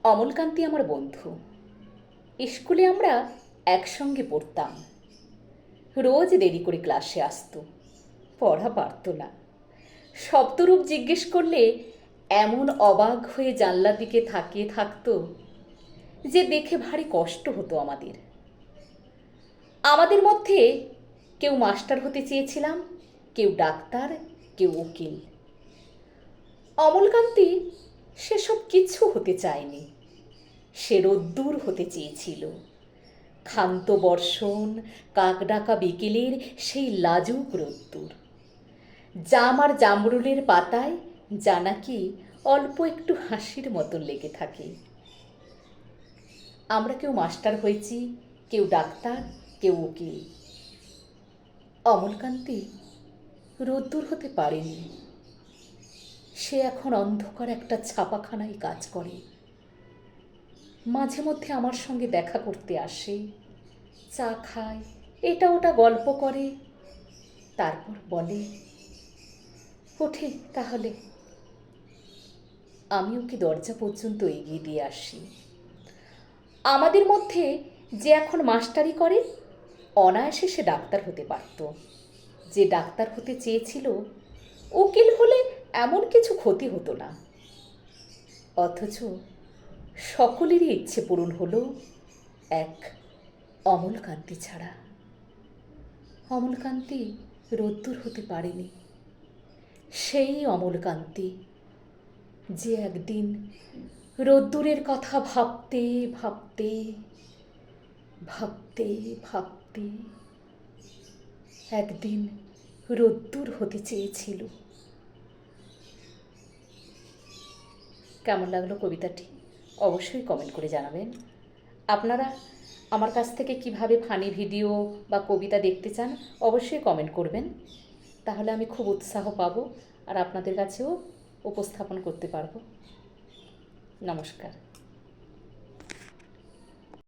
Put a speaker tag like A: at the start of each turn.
A: অমলকান্তি আমার বন্ধু। স্কুলে আমরা একসঙ্গে পড়তাম। রোজ দেরি করে ক্লাসে আসতো, পড়া পারত না। শব্দরূপ জিজ্ঞেস করলে এমন অবাক হয়ে জানলার দিকে তাকিয়ে থাকতো যে দেখে ভারী কষ্ট হতো আমাদের। আমাদের মধ্যে কেউ মাস্টার হতে চেয়েছিলাম, কেউ ডাক্তার, কেউ উকিল। অমলকান্তি সেসব কিছু হতে চায়নি। সে রোদ্দুর হতে চেয়েছিল। ক্ষান্ত বর্ষণ, কাকডাকা বিকেলের সেই লাজুক রোদ্দুর। জাম আর জামরুলের পাতায় যা নাকি অল্প একটু হাসির মতন লেগে থাকে। আমরা কেউ মাস্টার হয়েছি, কেউ ডাক্তার, কেউ উকিল। অমলকান্তি রোদ্দুর হতে পারেনি। সে এখন অন্ধকার একটা ছাপাখানায় কাজ করে। মাঝে মধ্যে আমার সঙ্গে দেখা করতে আসে, চা খায়, এটা ওটা গল্প করে, তারপর বলে, ওঠে তাহলে। আমি ওকে দরজা পর্যন্ত এগিয়ে দিয়ে আসি। আমাদের মধ্যে যে এখন মাস্টারি করে, অনায়াসে সে ডাক্তার হতে পারত। যে ডাক্তার হতে চেয়েছিল, উকিল হলে এমন কিছু ক্ষতি হতো না। অথচ সকলেরই ইচ্ছে পূরণ হলো, এক অমলকান্তি ছাড়া। অমলকান্তি রোদ্দুর হতে পারেনি। সেই অমলকান্তি যে একদিন রোদ্দুরের কথা ভাবতে ভাবতে ভাবতে ভাবতে একদিন রোদ্দুর হতে চেয়েছিল। কেমন লাগলো কবিতাটি অবশ্যই কমেন্ট করে জানাবেন। আপনারা আমার কাছ থেকে কিভাবে ফানি ভিডিও বা কবিতা দেখতে চান অবশ্যই কমেন্ট করবেন। তাহলে আমি খুব উৎসাহ পাবো আর আপনাদের কাছেও উপস্থাপন করতে পারবো। নমস্কার।